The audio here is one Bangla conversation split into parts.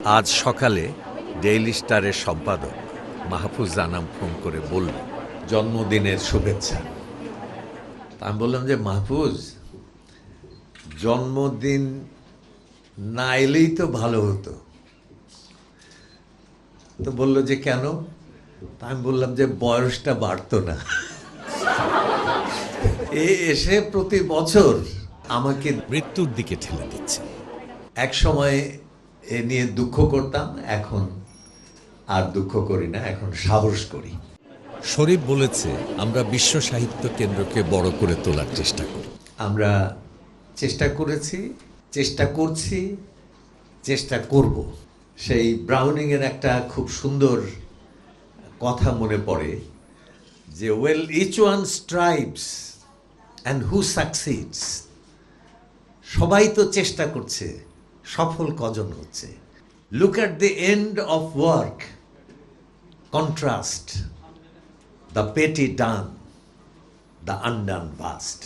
আজ সকালে ডেইলি স্টারের সম্পাদক মাহফুজ জানাম ফোন করে বলল জন্মদিনের শুভেচ্ছা। আমি বললাম যে মাহফুজ, জন্মদিন না এলেই তো ভালো হতো। তো বলল যে কেন? আমি বললাম যে বয়সটা বাড়তো না। এসে প্রতি বছর আমাকে মৃত্যুর দিকে ঠেলে দিচ্ছে। এক সময় এ নিয়ে দুঃখ করতাম, এখন আর দুঃখ করি না, এখন সাহস করি। শরীফ বলেছে আমরা বিশ্ব সাহিত্য কেন্দ্রকে বড় করে তোলার চেষ্টা করি। আমরা চেষ্টা করেছি, চেষ্টা করছি, চেষ্টা করব। সেই ব্রাউনিংয়ের একটা খুব সুন্দর কথা মনে পড়ে যে well each one strives and who succeeds. সবাই তো চেষ্টা করছে, সফল কজন হচ্ছে? Look at the end of work, contrast the petty done, the undone vast.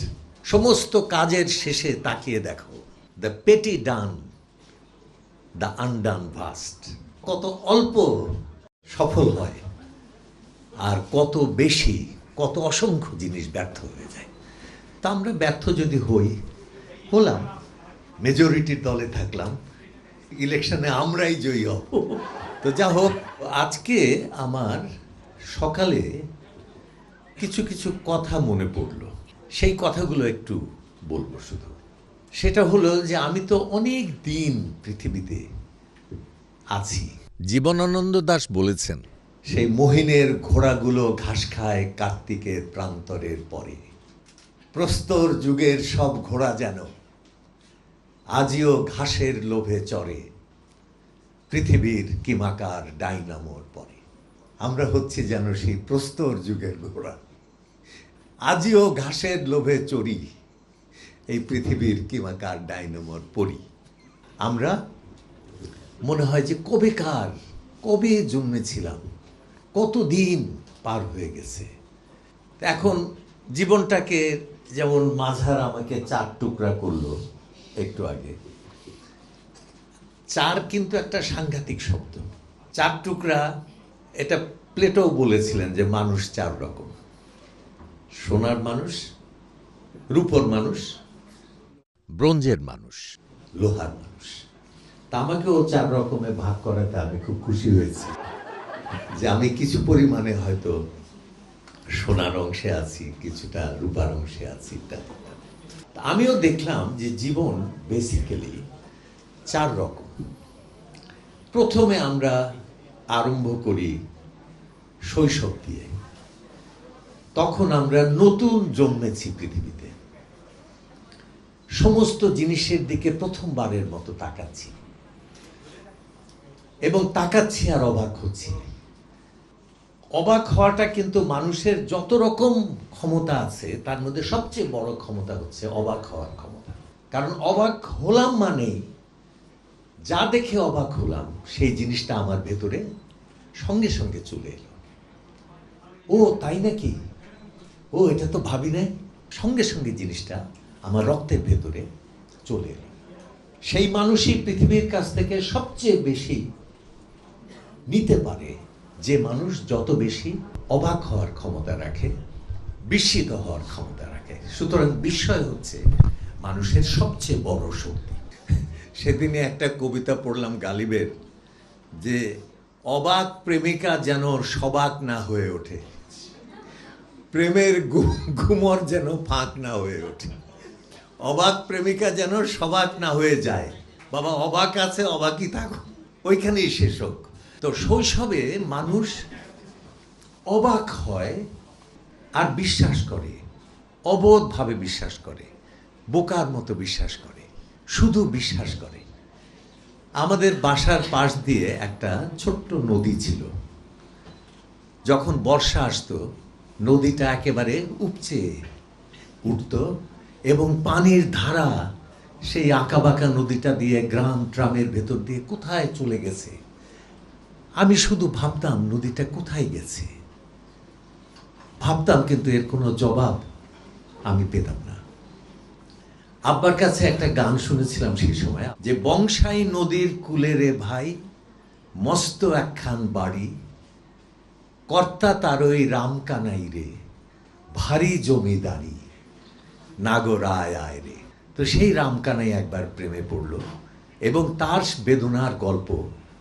সমস্ত কাজের শেষে তাকিয়ে দেখো, the petty done, the undone vast. কত অল্প সফল হয় আর কত বেশি, কত অসংখ্য জিনিস ব্যর্থ হয়ে যায়। তা আমরা ব্যর্থ যদি হলাম, মেজরিটির দলে থাকলাম, ইলেকশনে আমরাই জয়ী হব। তো যা হোক, আজকে আমার সকালে কিছু কিছু কথা মনে পড়ল, সেই কথাগুলো একটু বলবো। শুধু সেটা হলো যে আমি তো অনেক দিন পৃথিবীতে আছি। জীবনানন্দ দাশ বলেছেন, সেই মহিনের ঘোড়াগুলো ঘাস খায় কার্তিকের প্রান্তরের পরে। প্রস্তর যুগের সব ঘোড়া যেন আজিও ঘাসের লোভে চড়ে, পৃথিবীর কিমাকার ডাইনামোর পরে। আমরা হচ্ছি যেন সেই প্রস্তর যুগের ঘোড়া, আজিও ঘাসের লোভে চড়ি, এই পৃথিবীর কিমাকার ডাইনামোর পরি। আমরা মনে হয় যে কবে জন্মেছিলাম, কতদিন পার হয়ে গেছে। এখন জীবনটাকে যেমন মাঝার আমাকে 4 টুকরা করলো একটু আগে। 4 কিন্তু একটা সাংঘাতিক শব্দ। 4 টুকরা, এটা প্লেটো বলেছিলেন যে মানুষ 4 রকম: সোনার মানুষ, রূপোর মানুষ, ব্রোঞ্জের মানুষ, লোহার মানুষ। তা আমাকেও 4 রকমে ভাগ করাতে আমি খুব খুশি হয়েছি যে আমি কিছু পরিমাণে হয়তো সোনার অংশে আছি, কিছুটা রূপার অংশে আছি। আমিও দেখলাম যে জীবন বেসিক্যালি 4 রকম। প্রথমে আমরা আরম্ভ করি শৈশব দিয়ে। তখন আমরা নতুন জন্মেছি পৃথিবীতে, সমস্ত জিনিসের দিকে প্রথমবারের মতো তাকাচ্ছি, এবং তাকাচ্ছি আর অবাক হচ্ছি। অবাক হওয়াটা কিন্তু মানুষের যত রকম ক্ষমতা আছে তার মধ্যে সবচেয়ে বড় ক্ষমতা হচ্ছে অবাক হওয়ার ক্ষমতা। কারণ অবাক হলাম মানেই যা দেখে অবাক হলাম সেই জিনিসটা আমার ভেতরে সঙ্গে সঙ্গে চলে এলো। ও তাই নাকি, ও এটা তো ভাবি নাই। সঙ্গে সঙ্গে জিনিসটা আমার রক্তের ভেতরে চলে এলো। সেই মানুষই পৃথিবীর কাছ থেকে সবচেয়ে বেশি নিতে পারে যে মানুষ যত বেশি অবাক হওয়ার ক্ষমতা রাখে, বিস্মিত হওয়ার ক্ষমতা রাখে। সুতরাং বিস্ময় হচ্ছে মানুষের সবচেয়ে বড় শক্তি। সেদিনে একটা কবিতা পড়লাম গালিবের, যে অবাক প্রেমিকা যেন সবাক না হয়ে ওঠে, প্রেমের ঘুমর যেন ফাঁক না হয়ে ওঠে। অবাক প্রেমিকা যেন সবাক না হয়ে যায়। বাবা, অবাক আছে, অবাকই থাকো, ওইখানেই শেষ হোক। তো শৈশবে মানুষ অবাক হয় আর বিশ্বাস করে, অবোধভাবে বিশ্বাস করে, বোকার মতো বিশ্বাস করে, শুধু বিশ্বাস করে। আমাদের বাসার পাশ দিয়ে একটা ছোট্ট নদী ছিল। যখন বর্ষা আসতো নদীটা একেবারে উপচে উঠত, এবং পানির ধারা সেই আঁকাবাঁকা নদীটা দিয়ে গ্রাম ট্রামের ভেতর দিয়ে কোথায় চলে গেছে। আমি শুধু ভাবতাম নদীটা কোথায় গেছে, ভাবতাম, কিন্তু এর কোনো জবাব আমি পেতাম না। আব্বার কাছে একটা গান শুনেছিলাম সেই সময়, যে বংশাই নদীর কূলে রে ভাই, মস্ত একখান বাড়ি, কর্তা তার ওই রামকানাই রে, ভারী জমিদারি, নাগর আয় আয় রে। তো সেই রামকানাই একবার প্রেমে পড়ল এবং তার বেদনার গল্প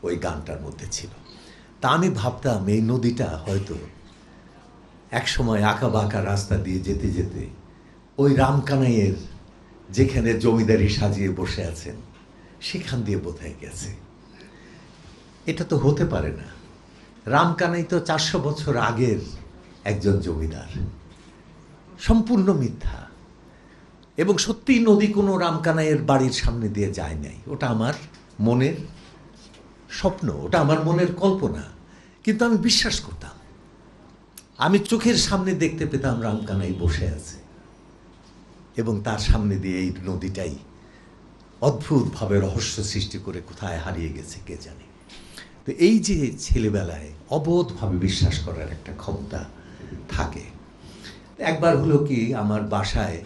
ওই গানটার মধ্যে ছিল। তা আমি ভাবতাম এই নদীটা হয়তো এক সময় আঁকা বাঁকা রাস্তা দিয়ে যেতে যেতে ওই রামকানাইয়ের যেখানে জমিদারি সাজিয়ে বসে আছেন সেখান দিয়ে বোধহয় গেছে। এটা তো হতে পারে না। রামকানাই তো 400 বছর আগের একজন জমিদার। সম্পূর্ণ মিথ্যা। এবং সত্যিই নদী কোনো রামকানাইয়ের বাড়ির সামনে দিয়ে যায় নাই। ওটা আমার মনের স্বপ্ন, ওটা আমার মনের কল্পনা। কিন্তু আমি বিশ্বাস করতাম, আমি চোখের সামনে দেখতে পেতাম রামকানাই বসে আছে এবং তার সামনে দিয়ে এই নদীটাই অদ্ভুতভাবে রহস্য সৃষ্টি করে কোথায় হারিয়ে গেছে কে জানে। তো এই যে ছেলেবেলায় অবোধভাবে বিশ্বাস করার একটা ক্ষমতা থাকে। একবার হলো কি, আমার বাসায়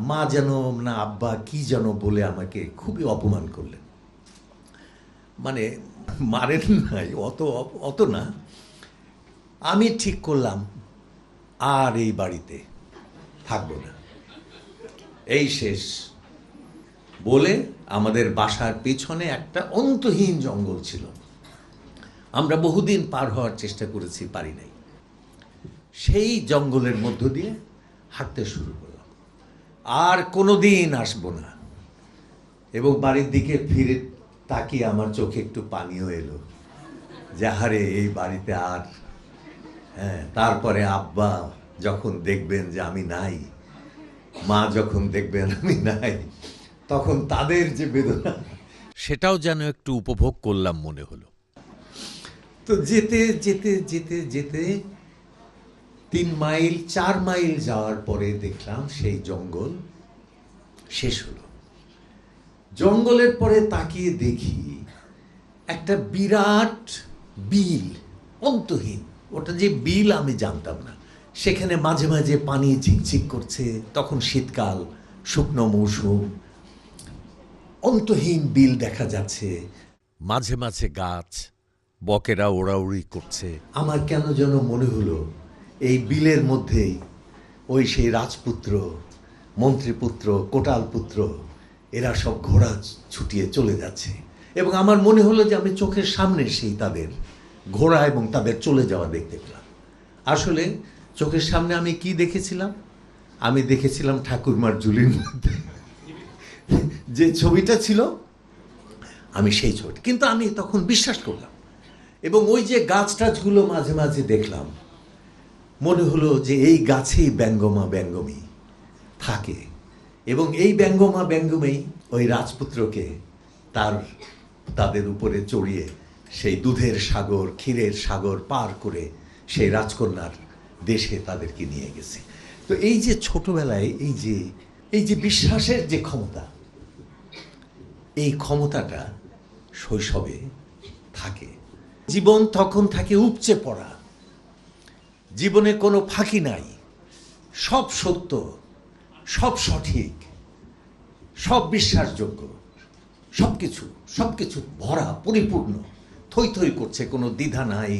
মা যেন না আব্বা কি যেন বলে আমাকে খুবই অপমান করলেন। মানে মারেন নাই, অত না। আমি ঠিক করলাম আর এই বাড়িতে থাকবো না, এই শেষ বলে আমাদের বাসার পেছনে একটা অন্তহীন জঙ্গল ছিল। আমরা বহুদিন পার হওয়ার চেষ্টা করেছি, পারি নাই। সেই জঙ্গলের মধ্য দিয়ে হাঁটতে শুরু করলাম, আর কোনোদিন আসবো না। এবং বাড়ির দিকে ফিরে তাকিয়ে আমার চোখে একটু পানিও এলো, যাহারে এই বাড়িতে আর। হ্যাঁ, তারপরে আব্বা যখন দেখবেন যে আমি নাই, মা যখন দেখবেন আমি নাই, তখন তাদের যে বেদনা, সেটাও যেন একটু উপভোগ করলাম মনে হলো। তো যেতে যেতে যেতে যেতে 3 মাইল 4 মাইল যাওয়ার পরে দেখলাম সেই জঙ্গল শেষ হলো। জঙ্গলের পরে তাকিয়ে দেখি একটা বিরাট বিল, অন্তহীন। ওটা যে বিল আমি জানতাম না। সেখানে মাঝে মাঝে পানি ঝিকঝিক করছে, তখন শীতকাল, শুকনো মৌসুম। অন্তহীন বিল দেখা যাচ্ছে, মাঝে মাঝে গাছ, বকেরা ওড়াউড়ি করছে। আমার কেন যেন মনে হলো এই বিলের মধ্যেই ওই সেই রাজপুত্র, মন্ত্রীপুত্র, কোটালপুত্র, এরা সব ঘোড়া ছুটিয়ে চলে যাচ্ছে। এবং আমার মনে হলো যে আমি চোখের সামনে সেই তাদের ঘোড়া এবং তাদের চলে যাওয়া দেখতে পেলাম। আসলে চোখের সামনে আমি কি দেখেছিলাম? আমি দেখেছিলাম ঠাকুরমার ঝুলির মধ্যে যে ছবিটা ছিল, আমি সেই ছবি। কিন্তু আমি তখন বিশ্বাস করলাম। এবং ওই যে গাছ টাছগুলো মাঝে মাঝে দেখলাম, মনে হলো যে এই গাছেই ব্যঙ্গমা ব্যঙ্গমী থাকে। এবং এই ব্যঙ্গমা ব্যঙ্গমেই ওই রাজপুত্রকে তাদের উপরে চড়িয়ে সেই দুধের সাগর, ক্ষীরের সাগর পার করে সেই রাজকন্যার দেশে তাদেরকে নিয়ে গেছে। তো এই যে ছোটবেলায় এই যে বিশ্বাসের যে ক্ষমতা, এই ক্ষমতাটা শৈশবে থাকে। জীবন তখন থাকে উপচে পড়া, জীবনে কোনো ফাঁকি নাই, সব সত্য, সব সঠিক, সব বিশ্বাসযোগ্য, সব কিছু ভরা, পরিপূর্ণ, থই থই করছে। কোনো দ্বিধা নাই,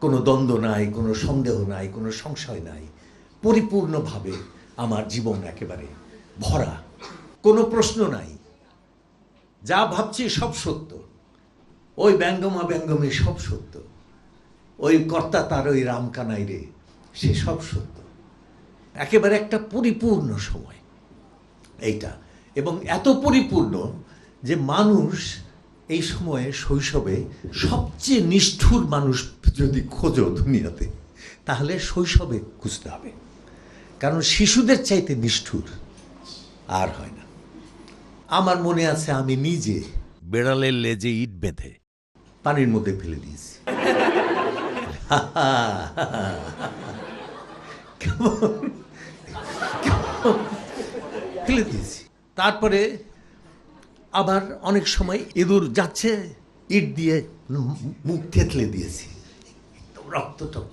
কোনো দ্বন্দ্ব নাই, কোনো সন্দেহ নাই, কোনো সংশয় নাই। পরিপূর্ণভাবে আমার জীবন একেবারে ভরা, কোনো প্রশ্ন নাই। যা ভাবছি সব সত্য, ওই ব্যঙ্গমা ব্যঙ্গমে সব সত্য, ওই কর্তা তার ওই রামকানাই রে, সে সব সত্য। একেবারে একটা পরিপূর্ণ সময় এইটা। এবং এত পরিপূর্ণ যে মানুষ এই সময়ে, শৈশবে সবচেয়ে নিষ্ঠুর মানুষ যদি খোঁজো দুনিয়াতে, তাহলে শৈশবে খুঁজতে হবে। কারণ শিশুদের চাইতে নিষ্ঠুর আর হয় না। আমার মনে আছে আমি নিজে বেড়ালের লেজে ইট বেঁধে পানির মধ্যে ফেলে দিয়েছি। ফেলে দিয়েছি। তারপরে আবার অনেক সময় ইঁদুর যাচ্ছে, ইট দিয়ে মুখ থেতলে দিয়েছি, রক্ত টক্ত।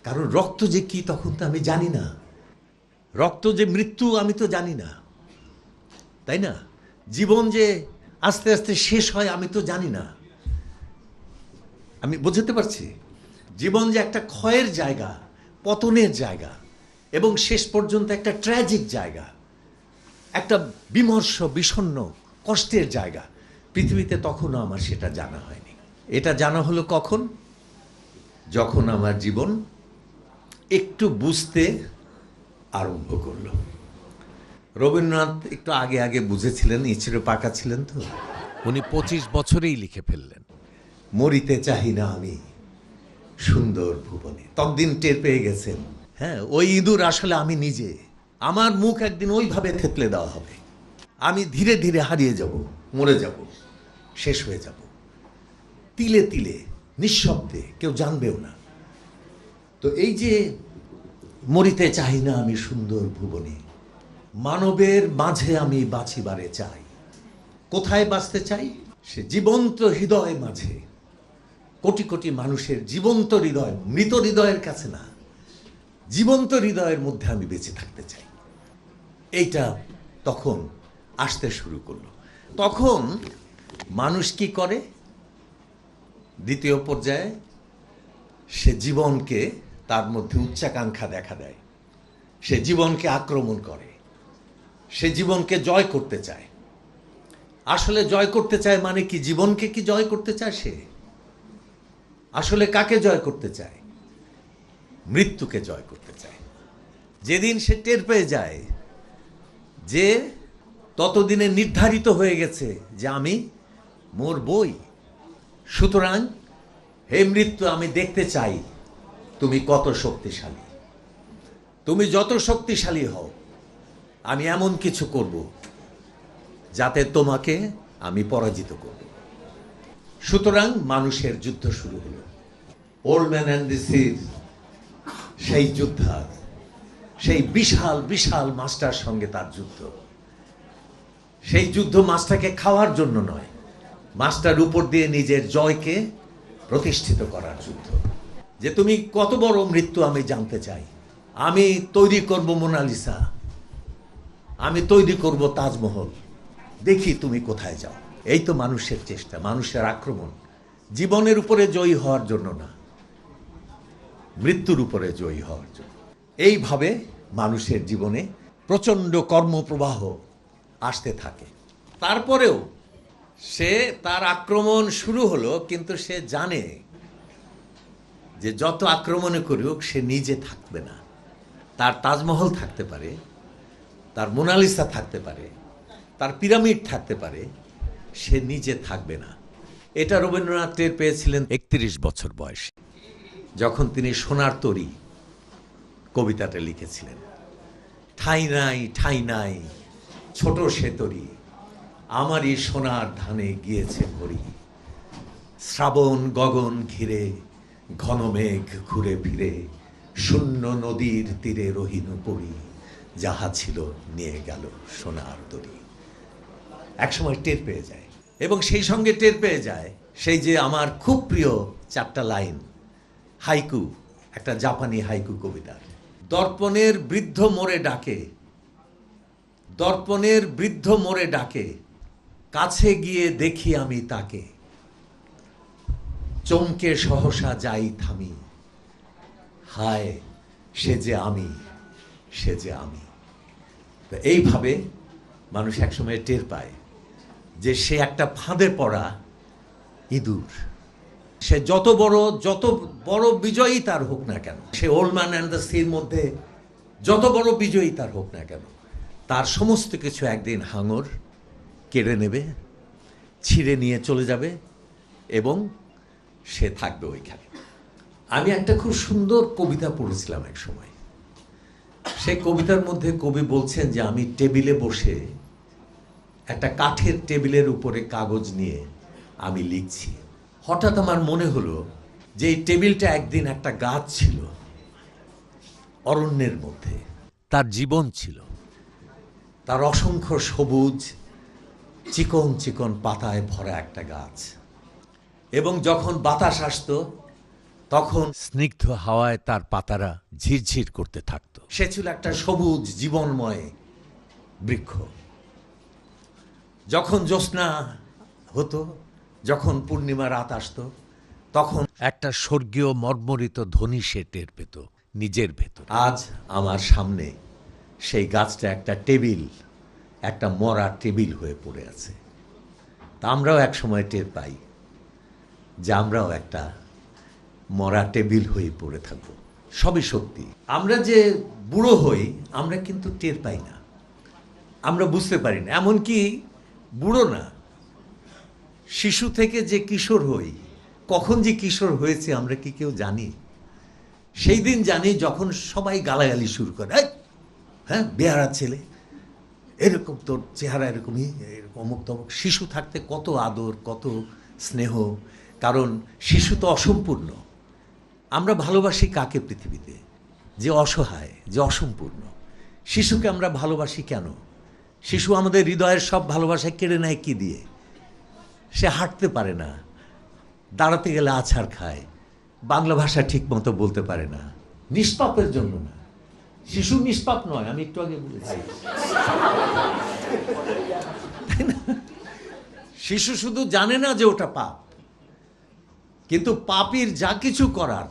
কারণ রক্ত যে কি তখন তো আমি জানি না, রক্ত যে মৃত্যু আমি তো জানি না, তাই না? জীবন যে আস্তে আস্তে শেষ হয় আমি তো জানি না। আমি বোঝাতে পারছি? জীবন যে একটা ক্ষয়ের জায়গা, পতনের জায়গা, এবং শেষ পর্যন্ত একটা ট্র্যাজিক জায়গা, একটা বিমর্ষ বিষণ্ণ কষ্টের জায়গা, পৃথিবীতে তখনও আমার সেটা জানা হয়নি। এটা জানা হলো কখন? যখন আমার জীবন একটু বুঝতে আরম্ভ করলো। রবীন্দ্রনাথ একটু আগে আগে বুঝেছিলেন, ইচড়ে পাকা ছিলেন তো, উনি 25 বছরেই লিখে ফেললেন। মরিতে চাহি না আমি সুন্দর ভুবনে। ততদিন টের পেয়ে গেছেন, হ্যাঁ, ওই ইঁদুর আসলে আমি নিজে। আমার মুখ একদিন ওইভাবে থেতলে দেওয়া হবে, আমি ধীরে ধীরে হারিয়ে যাব, মরে যাব, শেষ হয়ে যাব, তিলে তিলে, নিঃশব্দে, কেউ জানবেও না। তো এই যে মরিতে চাই না আমি সুন্দর ভুবনে, মানবের মাঝে আমি বাঁচিবারে চাই। কোথায় বাঁচতে চাই? সে জীবন্ত হৃদয় মাঝে, কোটি কোটি মানুষের জীবন্ত হৃদয়, মৃত হৃদয়ের কাছে না, জীবন্ত হৃদয়ের মধ্যে আমি বেঁচে থাকতে চাই। এইটা তখন আসতে শুরু করলো। তখন মানুষ কি করে? দ্বিতীয় পর্যায়ে সে জীবনকে, তার মধ্যে উচ্চাকাঙ্ক্ষা দেখা দেয়, সে জীবনকে আক্রমণ করে, সে জীবনকে জয় করতে চায়। আসলে জয় করতে চায় মানে কি? জীবনকে কি জয় করতে চায় সে? আসলে কাকে জয় করতে চায়? মৃত্যুকে জয় করতে চায়। যেদিন সে টের পেয়ে যায় যে ততদিনে নির্ধারিত হয়ে গেছে যে আমি মরবই, সুতরাং হে মৃত্যু, আমি দেখতে চাই তুমি কত শক্তিশালী। তুমি যত শক্তিশালী হও, আমি এমন কিছু করব যাতে তোমাকে আমি পরাজিত করব। সুতরাং মানুষের যুদ্ধ শুরু হলো। ওল্ড ম্যান অ্যান্ড দি সির সেই যোদ্ধা, সেই বিশাল বিশাল মাছটার সঙ্গে তার যুদ্ধ। সেই যুদ্ধ মাছটাকে খাওয়ার জন্য নয়, মাছটার উপর দিয়ে নিজের জয়কে প্রতিষ্ঠিত করার যুদ্ধ। যে তুমি কত বড় মৃত্যু আমি জানতে চাই। আমি তৈরি করব মোনালিসা, আমি তৈরি করব তাজমহল, দেখি তুমি কোথায় যাও। এই তো মানুষের চেষ্টা, মানুষের আক্রমণ, জীবনের উপরে জয়ী হওয়ার জন্য না, মৃত্যুর উপরে জয়ী হওয়ার জন্য। এইভাবে মানুষের জীবনে প্রচণ্ড কর্মপ্রবাহ আসতে থাকে। তারপরেও সে, তার আক্রমণ শুরু হলো, কিন্তু সে জানে যে যত আক্রমণে করুক সে নিজে থাকবে না। তার তাজমহল থাকতে পারে, তার মোনালিসা থাকতে পারে, তার পিরামিড থাকতে পারে, সে নিজে থাকবে না। এটা রবীন্দ্রনাথ টের পেয়েছিলেন 31 বছর বয়সে, যখন তিনি সোনার তরী কবিতাটা লিখেছিলেন। ঠাঁই নাই, ঠাঁই নাই, ছোট সে তরী, আমারই সোনার ধানে গিয়েছে ভরি। শ্রাবণ গগন ঘিরে, ঘন মেঘ ঘুরে ফিরে, শূন্য নদীর তীরে রহিনু পড়ি, যাহা ছিল নিয়ে গেল সোনার তরী। একসময় টের পেয়ে যায়, এবং সেই সঙ্গে টের পেয়ে যায় সেই যে আমার খুব প্রিয় 4টা লাইন, হাইকু, একটা জাপানি হাইকু কবিতার। দর্পণের বৃদ্ধ মোরে ডাকে, দর্পণের বৃদ্ধ মোরে ডাকে, কাছে গিয়ে দেখি আমি তাকে, চমকে সহসা যাই থামি, হায় সে যে আমি, সে যে আমি। তো এইভাবে মানুষ একসময় টের পায় যে সে একটা ফাঁদে পড়া ইঁদুর। সে যত বড় বিজয়ী তার হোক না কেন, সে ওল্ড ম্যান অ্যান্ড দ্য সির মধ্যে যত বড় বিজয়ী তার হোক না কেন, তার সমস্ত কিছু একদিন হাঙর কেড়ে নেবে, ছিঁড়ে নিয়ে চলে যাবে, এবং সে থাকবে ওইখানে। আমি একটা খুব সুন্দর কবিতা পড়েছিলাম এক সময়। সেই কবিতার মধ্যে কবি বলছেন যে আমি টেবিলে বসে, একটা কাঠের টেবিলের উপরে কাগজ নিয়ে আমি লিখছি। হঠাৎ আমার মনে হলো যে এই টেবিলটা একদিন একটা গাছ ছিল, অরণ্যের মধ্যে তার জীবন ছিল। তার অসংখ্য সবুজ চিকন চিকন পাতায় ভরা একটা গাছ, এবং যখন বাতাস আসতো তখন স্নিগ্ধ হাওয়ায় তার পাতারা ঝিরঝির করতে থাকত। সে ছিল একটা সবুজ জীবনময় বৃক্ষ। যখন জ্যোৎস্না হতো, যখন পূর্ণিমা রাত আসতো, তখন একটা স্বর্গীয় মর্মরিত ধ্বনি সে টের পেত নিজের ভেতর। আজ আমার সামনে সেই গাছটা একটা টেবিল, একটা মরা টেবিল হয়ে পড়ে আছে। তা আমরাও এক সময় টের পাই যে আমরাও একটা মরা টেবিল হয়ে পড়ে থাকব। সবই সত্যি। আমরা যে বুড়ো হই আমরা কিন্তু টের পাই না, আমরা বুঝতে পারি না। এমনকি বুড়ো না, শিশু থেকে যে কিশোর হই, কখন যে কিশোর হয়েছে আমরা কি কেউ জানি? সেই দিন জানি যখন সবাই গালাগালি শুরু করে, হ্যাঁ বেহারা ছেলে, এরকম তোর চেহারা এরকমই, এরকম অমুক তমুক। শিশু থাকতে কত আদর, কত স্নেহ, কারণ শিশু তো অসম্পূর্ণ। আমরা ভালোবাসি কাকে পৃথিবীতে? যে অসহায়, যে অসম্পূর্ণ। শিশুকে আমরা ভালোবাসি কেন? শিশু আমাদের হৃদয়ের সব ভালোবাসা কেড়ে নেয় কি দিয়ে? সে হাঁটতে পারে না, দাঁড়াতে গেলে আছাড় খায়, বাংলা ভাষা ঠিক মতো বলতে পারে না। নিষ্পাপের জন্য না, শিশু নিষ্পাপ নয়, আমি একটু আগে বলেছি। তাই না? শিশু শুধু জানে না যে ওটা পাপ, কিন্তু পাপীর যা কিছু করার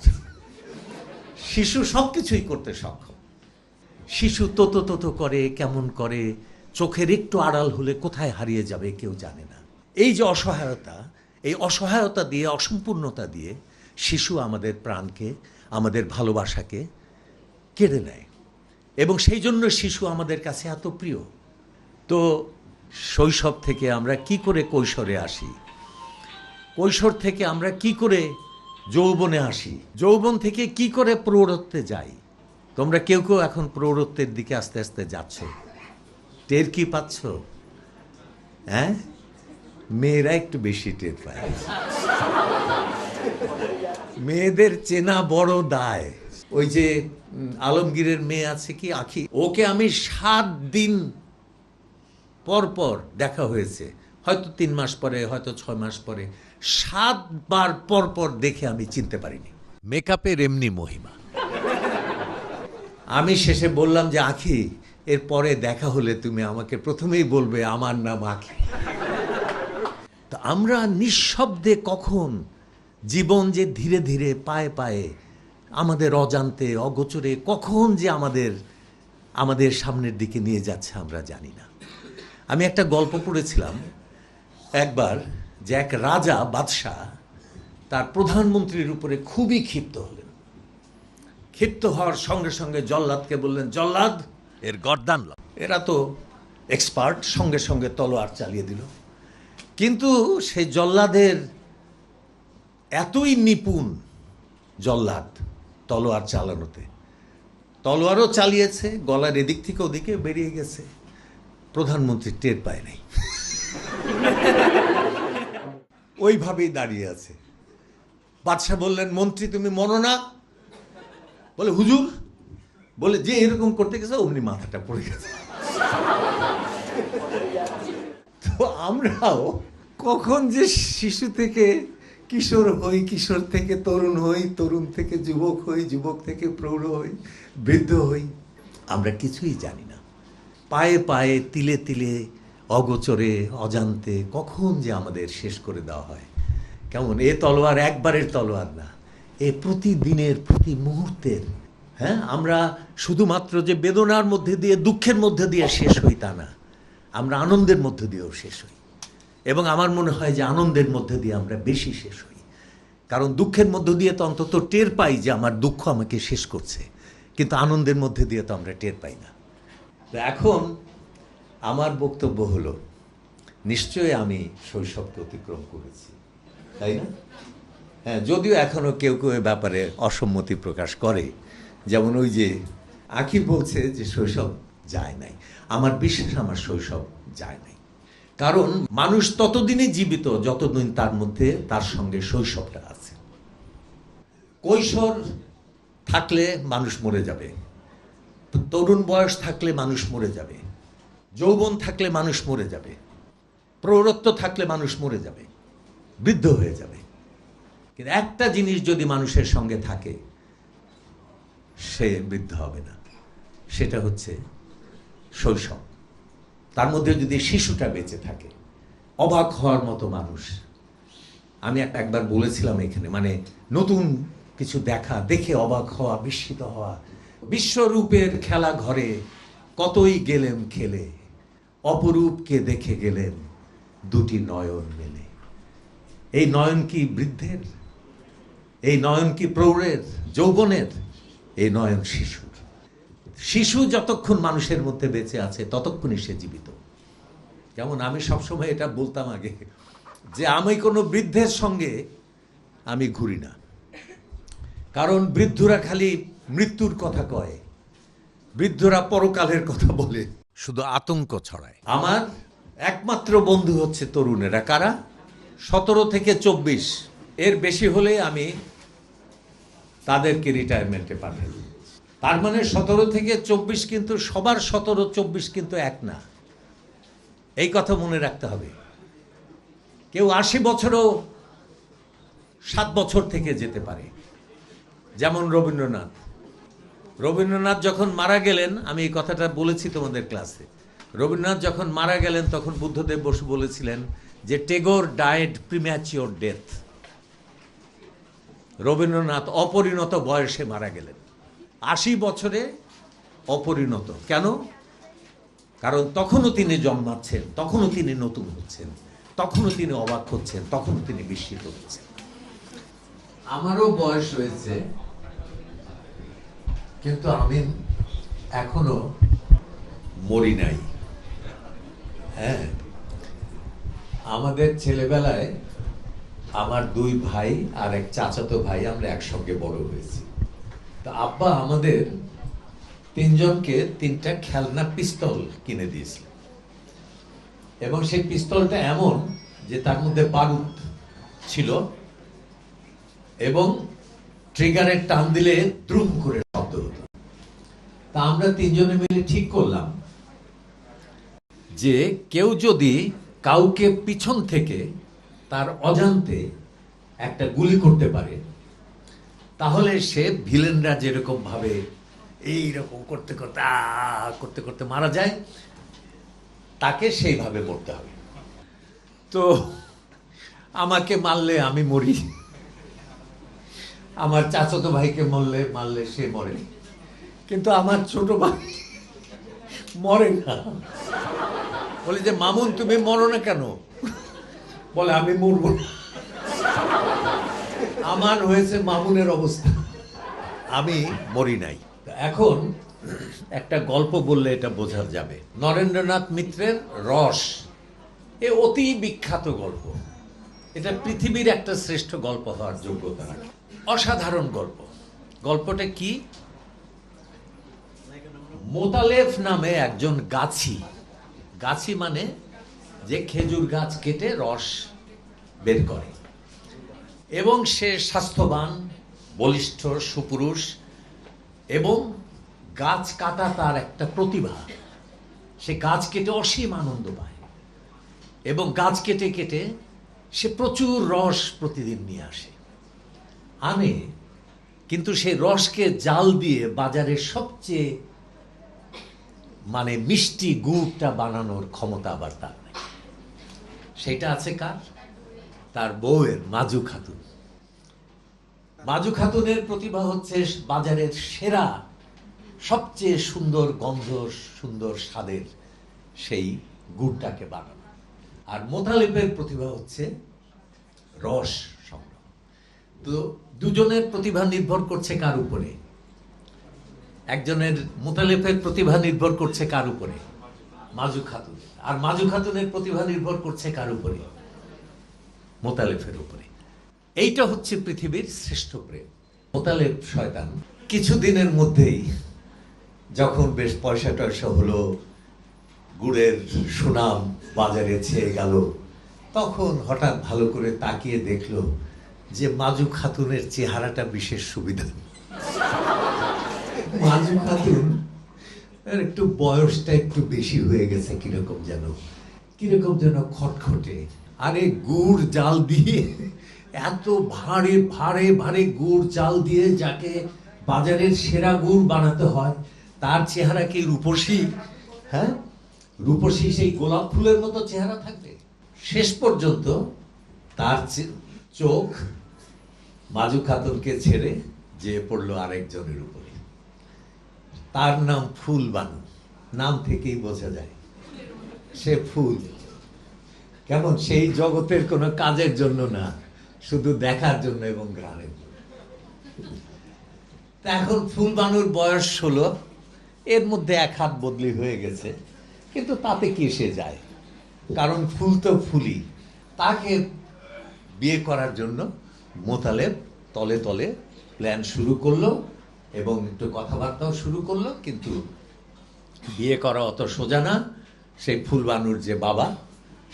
শিশু সব কিছুই করতে সক্ষম। শিশু তত করে, কেমন করে, চোখের একটু আড়াল হলে কোথায় হারিয়ে যাবে কেউ জানে না। এই যে অসহায়তা, এই অসহায়তা দিয়ে, অসম্পূর্ণতা দিয়ে শিশু আমাদের প্রাণকে, আমাদের ভালোবাসাকে কেড়ে নেয়, এবং সেই জন্য শিশু আমাদের কাছে এত প্রিয়। তো শৈশব থেকে আমরা কি করে কৈশোরে আসি, কৈশোর থেকে আমরা কি করে যৌবনে আসি, যৌবন থেকে কি করে প্রৌঢ়ত্বে যাই। তোমরা কেউ কেউ এখন প্রৌঢ়ত্বের দিকে আস্তে আস্তে যাচ্ছ, টের কি পাচ্ছ? হ্যাঁ, মেয়েরা একটু বেশি টের পায়। মেয়েদের চেনা বড় দায়। ওই যে আলমগীরের মেয়ে আছে কি, আখি, ওকে আমি 7 দিন পর পর দেখা হয়েছে, হয়তো 3 মাস পরে, হয়তো 6 মাস পরে, 7 বার পর পর দেখে আমি চিনতে পারিনি। মেকআপের এমনি মহিমা। আমি শেষে বললাম যে আখি, এর পরে দেখা হলে তুমি আমাকে প্রথমেই বলবে আমার নাম আখি। তো আমরা নিঃশব্দে কখন জীবন যে ধীরে ধীরে পায়ে পায়ে আমাদের অজান্তে, অগোচরে কখন যে আমাদের সামনের দিকে নিয়ে যাচ্ছে আমরা জানি না। আমি একটা গল্প পড়েছিলাম একবার, যে এক রাজা, বাদশাহ, তার প্রধানমন্ত্রীর উপরে খুবই ক্ষিপ্ত হলেন। ক্ষিপ্ত হওয়ার সঙ্গে সঙ্গে জল্লাদকে বললেন, জল্লাদ, এর গর্দান লাও। এরা তো এক্সপার্ট, সঙ্গে সঙ্গে তলোয়ার চালিয়ে দিল। কিন্তু সেই জল্লাদের এতই নিপুণ জল্লাদ তলোয়ার চালানোতে, তলোয়ারও চালিয়েছে, গলার এদিক থেকে ওদিকে বেরিয়ে গেছে, প্রধানমন্ত্রী টের পায় নাই, ওইভাবেই দাঁড়িয়ে আছে। বাদশাহ বললেন, মন্ত্রী তুমি মরো না? বলে হুজুর, বলে যে এরকম করতে গেছে অমনি মাথাটা পড়ে গেছে। তো আমরাও কখন যে শিশু থেকে কিশোর হই, কিশোর থেকে তরুণ হই, তরুণ থেকে যুবক হই, যুবক থেকে প্রৌঢ় হই, বৃদ্ধ হই, আমরা কিছুই জানি না। পায়ে পায়ে, তিলে তিলে, অগোচরে, অজান্তে কখন যে আমাদের শেষ করে দেওয়া হয়। কেমন এ তলোয়ার একবারের তলোয়ার না, এ প্রতিদিনের, প্রতি মুহূর্তের। হ্যাঁ, আমরা শুধুমাত্র যে বেদনার মধ্যে দিয়ে, দুঃখের মধ্যে দিয়ে শেষ হই তা না, আমরা আনন্দের মধ্যে দিয়েও শেষ হই। এবং আমার মনে হয় যে আনন্দের মধ্যে দিয়ে আমরা বেশি শেষ হই, কারণ দুঃখের মধ্য দিয়ে তো অন্তত টের পাই যে আমার দুঃখ আমাকে শেষ করছে, কিন্তু আনন্দের মধ্যে দিয়ে তো আমরা টের পাই না। তো এখন আমার বক্তব্য হলো, নিশ্চয়ই আমি শৈশবকে অতিক্রম করেছি, তাই না? হ্যাঁ, যদিও এখনও কেউ কেউ এ ব্যাপারে অসম্মতি প্রকাশ করে, যেমন ওই যে আখি বলছে যে শৈশব যায় নাই। আমার বিশ্বাস আমার শৈশব যায় নাই, কারণ মানুষ ততদিনই জীবিত যতদিন তার মধ্যে তার সঙ্গে শৈশবটা আছে। কৈশোর থাকলে মানুষ মরে যাবে, তরুণ বয়স থাকলে মানুষ মরে যাবে, যৌবন থাকলে মানুষ মরে যাবে, প্রৌঢ়ত্ব থাকলে মানুষ মরে যাবে, বৃদ্ধ হয়ে যাবে। কিন্তু একটা জিনিস যদি মানুষের সঙ্গে থাকে, সে বৃদ্ধ হবে না, সেটা হচ্ছে শৈশব। তার মধ্যে যদি শিশুটা বেঁচে থাকে, অবাক হওয়ার মতো মানুষ, আমি একবার বলেছিলাম এখানে, মানে নতুন কিছু দেখা, দেখে অবাক হওয়া, বিস্মিত হওয়া। বিশ্বরূপের খেলা ঘরে কতই গেলেম খেলে, অপরূপকে দেখে গেলেম দুটি নয়ন মেলে। এই নয়ন কি বৃদ্ধের? এই নয়ন কি প্রৌঢ়ের, যৌবনের? এই নয়ন শিশুর। শিশু যতক্ষণ মানুষের মধ্যে বেঁচে আছে ততক্ষণই সে জীবিত। যেমন আমি সবসময় এটা বলতাম আগে, যে আমি কোনো বৃদ্ধের সঙ্গে আমি ঘুরি না, কারণ বৃদ্ধরা খালি মৃত্যুর কথা কয়, বৃদ্ধরা পরকালের কথা বলে, শুধু আতঙ্ক ছড়ায়। আমার একমাত্র বন্ধু হচ্ছে তরুণেরা। কারা? 17 থেকে 24, এর বেশি হলে আমি তাদেরকে রিটায়ারমেন্টে পাঠাই। তার মানে 17 থেকে 24 কিন্তু সবার 17-24 কিন্তু এক না, এই কথা মনে রাখতে হবে। কেউ 80 বছরও 7 বছর থেকে যেতে পারে, যেমন রবীন্দ্রনাথ। রবীন্দ্রনাথ যখন মারা গেলেন, আমি এই কথাটা বলেছি তোমাদের ক্লাসে, রবীন্দ্রনাথ যখন মারা গেলেন তখন বুদ্ধদেব বসু বলেছিলেন যে Tagore died premature death. Rabindranath অপরিণত বয়সে মারা গেলেন, 80 বছরে অপরিণত। কেন? কারণ তখনও তিনি জন্মাচ্ছেন, তখনও তিনি নতুন হচ্ছেন, তখনও তিনি অবাক হচ্ছেন, তখনও তিনি বিস্মিত হচ্ছেন। আমারও বয়স হয়েছে, কিন্তু আমি এখনো মরি নাই। হ্যাঁ, আমাদের ছেলেবেলায় আমার 2 ভাই আর এক চাচাতো ভাই, আমরা একসঙ্গে বড় হয়েছি। তা আব্বা আমাদের 3 জনকে 3টা খেলনা পিস্তল কিনে দিয়েছিল, এবং সেই পিস্তলটা এমন যে তার মধ্যে বারুদ ছিল, এবং ট্রিগারের টান দিলে দ্রুম করে শব্দ হতো। তা আমরা 3 জনে মিলে ঠিক করলাম যে কেউ যদি কাউকে পিছন থেকে তার অজান্তে একটা গুলি করতে পারে, তাহলে সে ভিলেনরা যেরকম ভাবে এইরকম করতে করতে করতে করতে মারা যায়, তাকে সেইভাবে মরতে হবে। তো আমাকে মারলে আমি মরি, আমার চাচাতো ভাইকে মারলে সে মরে, কিন্তু আমার ছোট ভাই মরে না। বলে যে মামুন তুমি মরো না কেন? বলে আমি মরব না। আমার হয়েছে মামুনের অবস্থা, আমি মরি নাই। এখন একটা গল্প বললে এটা বোঝা যাবে। নরেন্দ্রনাথ মিত্রের রস, এ অতি বিখ্যাত গল্প। এটা পৃথিবীর একটা শ্রেষ্ঠ গল্প হওয়ার যোগ্যতা রাখে। অসাধারণ গল্প। গল্পটা কি? মোতালেব নামে একজন গাছি, গাছি মানে যে খেজুর গাছ কেটে রস বের করে, এবং সে স্বাস্থ্যবান, বলিষ্ঠ, সুপুরুষ, এবং গাছ কাটা তার একটা প্রতিভা। সে গাছ কেটে অসীম আনন্দ পায়, এবং গাছ কেটে কেটে সে প্রচুর রস প্রতিদিন নিয়ে আসে, আনে। কিন্তু সেই রসকে জাল দিয়ে বাজারের সবচেয়ে মানে মিষ্টি গুড়টা বানানোর ক্ষমতা আবার তার নাই। সেটা আছে কার? তার বউয়ের, মাজু খাতুন। মাজু খাতুনের প্রতিভা হচ্ছে বাজারের সেরা, সবচেয়ে সুন্দর গন্ধ, সুন্দর স্বাদের সেই গুড়টাকে বানানো। আর মোতালেবের প্রতিভা হচ্ছে রস সংগ্রহ। তো দুজনের প্রতিভা নির্ভর করছে কার উপরে? একজনের, মোতালেবের প্রতিভা নির্ভর করছে কার উপরে? মাজু খাতুন। আর মাজু খাতুনের প্রতিভা নির্ভর করছে কার উপরে? মোতালেবের উপরে। এইটা হচ্ছে পৃথিবীর শ্রেষ্ঠ প্রেম। মোতালেব শয়তান কিছুদিনের মধ্যেই যখন বেশ পয়সা টয়সা হলো, গুড়ের সুনাম বাজারে ছেয়ে গেল, তখন হঠাৎ ভালো করে তাকিয়ে দেখলো যে মাজু খাতুনের চেহারাটা বিশেষ সুবিধা। মাজু খাতুন একটু বয়সটা একটু বেশি হয়ে গেছে, কিরকম যেন খটখটে। আরে গুড় জাল দিয়ে, এত ভারে ভারে ভারে গুড় জাল দিয়ে যাকে বাজারের সেরা গুড় বানাতে হয়, তার চেহারা কি রূপসী? হ্যাঁ, রূপসী সেই গোলাপ ফুলের মতো চেহারা থাকবে? শেষ পর্যন্ত তার চোখ মাজু খাতুনকে ছেড়ে যে পড়লো আরেকজনের উপরে। তার নাম ফুলবানু, নাম থেকেই বোঝা যায় সে ফুল। কেমন, সেই জগতের কোনো কাজের জন্য না, শুধু দেখার জন্য এবং ঘ্রাণের জন্য। তা এখন ফুলবানুর বয়স 16, এর মধ্যে এক হাত বদলি হয়ে গেছে, কিন্তু তাতে কি সে যায়, কারণ ফুল তো ফুলই। তাকে বিয়ে করার জন্য মোতালেব তলে তলে প্ল্যান শুরু করলো এবং একটু কথাবার্তাও শুরু করলো, কিন্তু বিয়ে করা অত সোজা না। সেই ফুলবানুর যে বাবা,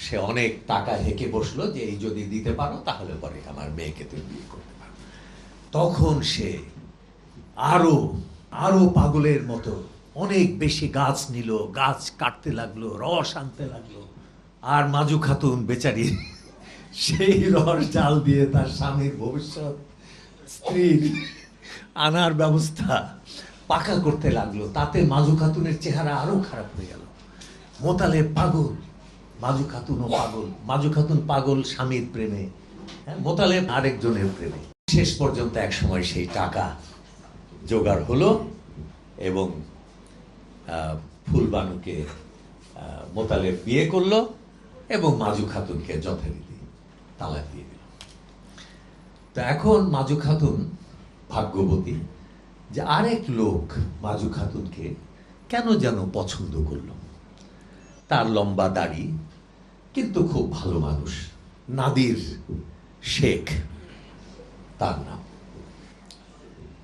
সে অনেক টাকা হেঁকে বসলো যে এই যদি দিতে পারো তাহলে পরে আমার মেয়েকে তুমি বিয়ে করতে পারো। তখন সে আরো আরো পাগলের মতো অনেক বেশি গাছ নিল, গাছ কাটতে লাগলো, রস আনতে লাগলো। আর মাজু খাতুন বেচারি সেই রস জাল দিয়ে তার স্বামীর ভবিষ্যৎ স্ত্রীর আনার ব্যবস্থা পাকা করতে লাগলো। তাতে মাজু খাতুনের চেহারা আরো খারাপ হয়ে গেল। মোতালেব পাগল, মাজু খাতুনও পাগল। মাজু খাতুন পাগল স্বামীর প্রেমে, মোতালেব আরেকজনের প্রেমে। শেষ পর্যন্ত এক সময় সেই টাকা জোগাড় হলো এবং ফুলবানুকে মোতালেব বিয়ে করলো এবং মাজু খাতুনকে যথারীতি তালাক দিয়ে দিল। তো এখন মাজু খাতুন ভাগ্যবতী যে আরেক লোক মাজু খাতুনকে কেন যেন পছন্দ করলো। তার লম্বা দাড়ি, কিন্তু খুব ভালো মানুষ, নাদির শেখ তার নাম।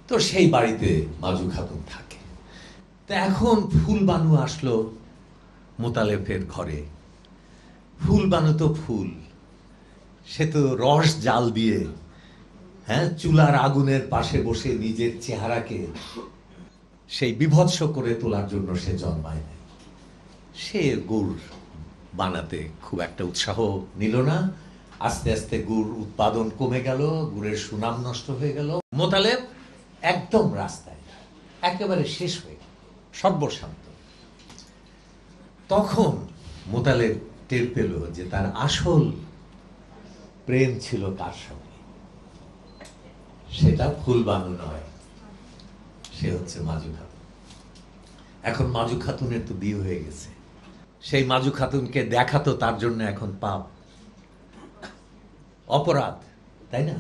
তো সেই বাড়িতে মাজু খাতুন থাকে। তো এখন ফুলবানু আসলো মোতালেবের ঘরে। ফুলবানু তো ফুল, সে তো রস জাল দিয়ে, চুলার আগুনের পাশে বসে নিজের চেহারাকে সেই বিভৎস করে তোলার জন্য সে জন্মায় নাই। সে গুড় বানাতে খুব একটা উৎসাহ নিল না। আস্তে আস্তে গুড় উৎপাদন কমে গেল, গুড়ের সুনাম নষ্ট হয়ে গেল। মোতালেব একদম রাস্তায়, একেবারে শেষ হয়ে গেল, সর্বশান্ত। তখন মোতালেব টের পেল যে তার আসল প্রেম ছিল কার সঙ্গে। সেটা ফুলবানু নয়, সে হচ্ছে মাজু খাতুন। এখন মাজু খাতুনের তো বিয়ে হয়ে গেছে, সেই মাজু খাতুনকে দেখা তো তার জন্য এখন পাপ, অপরাধ, তাই না?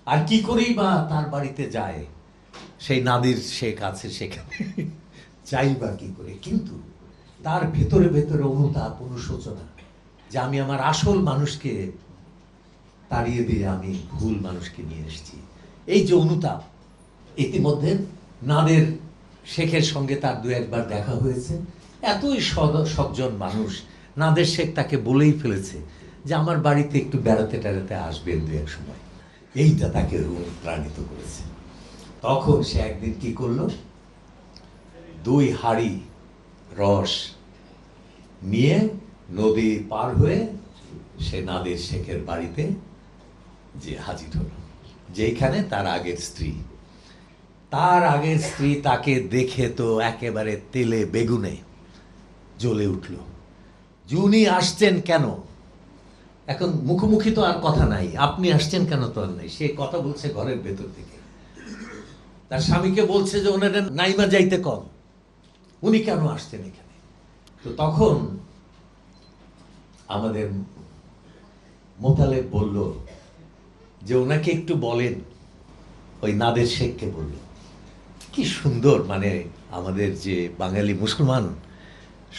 আর কি করেই বা তার বাড়িতে যায়, সেই নাদির শেখ আছে সেখানে, যাই বা কি করে। কিন্তু তার ভেতরে ভেতরে অনুতাপ, অনুশোচনা যে আমি আমার আসল মানুষকে তাড়িয়ে দিয়ে আমি ভুল মানুষকে নিয়ে এসেছি। এই যে অনুতাপ, ইতিমধ্যে নাদের শেখের সঙ্গে তার দু একবার দেখা হয়েছে। এতই সজ্জন মানুষ, নাদের শেখ তাকে বলেই ফেলেছে যে আমার বাড়িতে একটু বেড়াতে টেড়াতে আসবেন দু এক সময়। এইটা তাকে অনুপ্রাণিত করেছে। তখন সে একদিন কি করলো, 2 হাঁড়ি রস নিয়ে নদী পার হয়ে সে নাদের শেখের বাড়িতে যে হাজির হলো, যেখানে তার আগের স্ত্রী। তার আগের স্ত্রী তাকে দেখে তো একেবারে তেলে বেগুনে জ্বলে উঠল। উনি আসছেন কেন? এখন মুখোমুখি তো আর কথা নাই, আপনি আসছেন কেন তো আর নাই। সে কথা বলছে ঘরের ভেতর থেকে, তার স্বামীকে বলছে যে ওনার নাইমা যাইতে কম, উনি কেন আসছেন এখানে। তো তখন আমাদের মোতালেব বলল যে ওনাকে একটু বলেন, ওই নাদের শেখকে বলল। কি সুন্দর, মানে আমাদের যে বাঙালি মুসলমান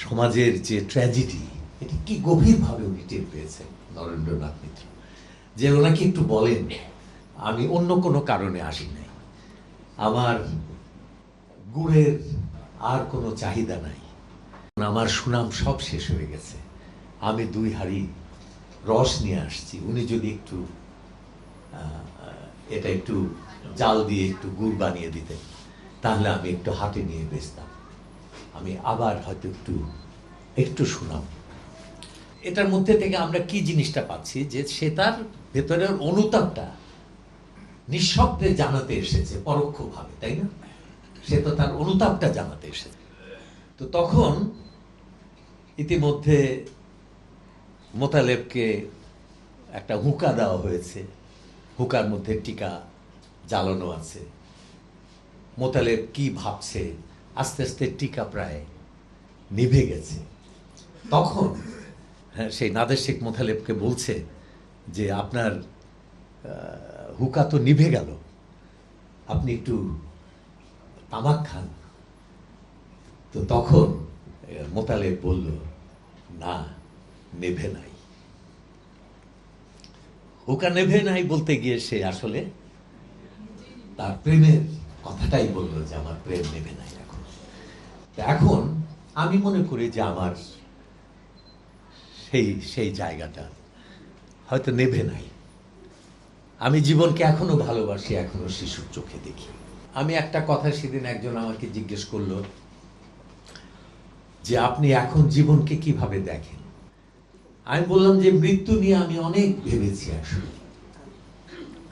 সমাজের যে ট্র্যাজেডি, এটি কি গভীরভাবে উনি টের পেয়েছেন নরেন্দ্রনাথ মিত্র, যে ওনাকে একটু বলেন আমি অন্য কোনো কারণে আসি নাই, আমার গুড়ের আর কোনো চাহিদা নাই, আমার সুনাম সব শেষ হয়ে গেছে, আমি 2 হাঁড়ি রস নিয়ে আসছি, উনি যদি একটু এটা একটু জাল দিয়ে একটু গুড় বানিয়ে দিতেন, তাহলে আমি একটু হাতে নিয়ে বেচতাম, আমি আবার হয়তো একটু সুনাম। এটার মধ্যে থেকে আমরা কি জিনিসটা পাচ্ছি, যে সে তার ভেতরের অনুতাপটা নিঃশব্দে জানাতে এসেছে পরোক্ষভাবে, তাই না? সে তো তার অনুতাপটা জানাতে এসেছে। তো তখন ইতিমধ্যে মোতালেবকে একটা হুঁকা দেওয়া হয়েছে হুকার মধ্যে টিকা জ্বালানো আছে। মোতালেব কি ভাবছে, আস্তে আস্তে টিকা প্রায় নিভে গেছে। তখন সেই নাদের শেখ মোতালেবকে বলছে যে আপনার হুকা তো নিভে গেল, আপনি একটু তামাক খান। তো তখন মোতালেব বলল, না, নেভে নাই। হুকা নেভে নাই বলতে গিয়ে সে আসলে তার প্রেমের কথাটাই বলল যে আমার প্রেম নেভে নাই এখন। এখন আমি মনে করি যে আমার সেই জায়গাটা হয়তো নেভে নাই। আমি জীবনকে এখনো ভালোবাসি, এখনো শিশুর চোখে দেখি। আমি একটা কথা সেদিন একজন আমাকে জিজ্ঞেস করলো যে আপনি এখন জীবনকে কিভাবে দেখেন। আমি বললাম যে মৃত্যু নিয়ে আমি অনেক ভেবেছি, আসলে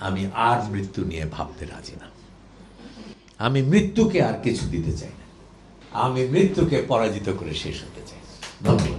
আমি আর মৃত্যু নিয়ে ভাবতে রাজি না। আমি মৃত্যুকে আর কিছু দিতে চাই না, আমি মৃত্যুকে পরাজিত করে শেষ হতে চাই। ধন্যবাদ।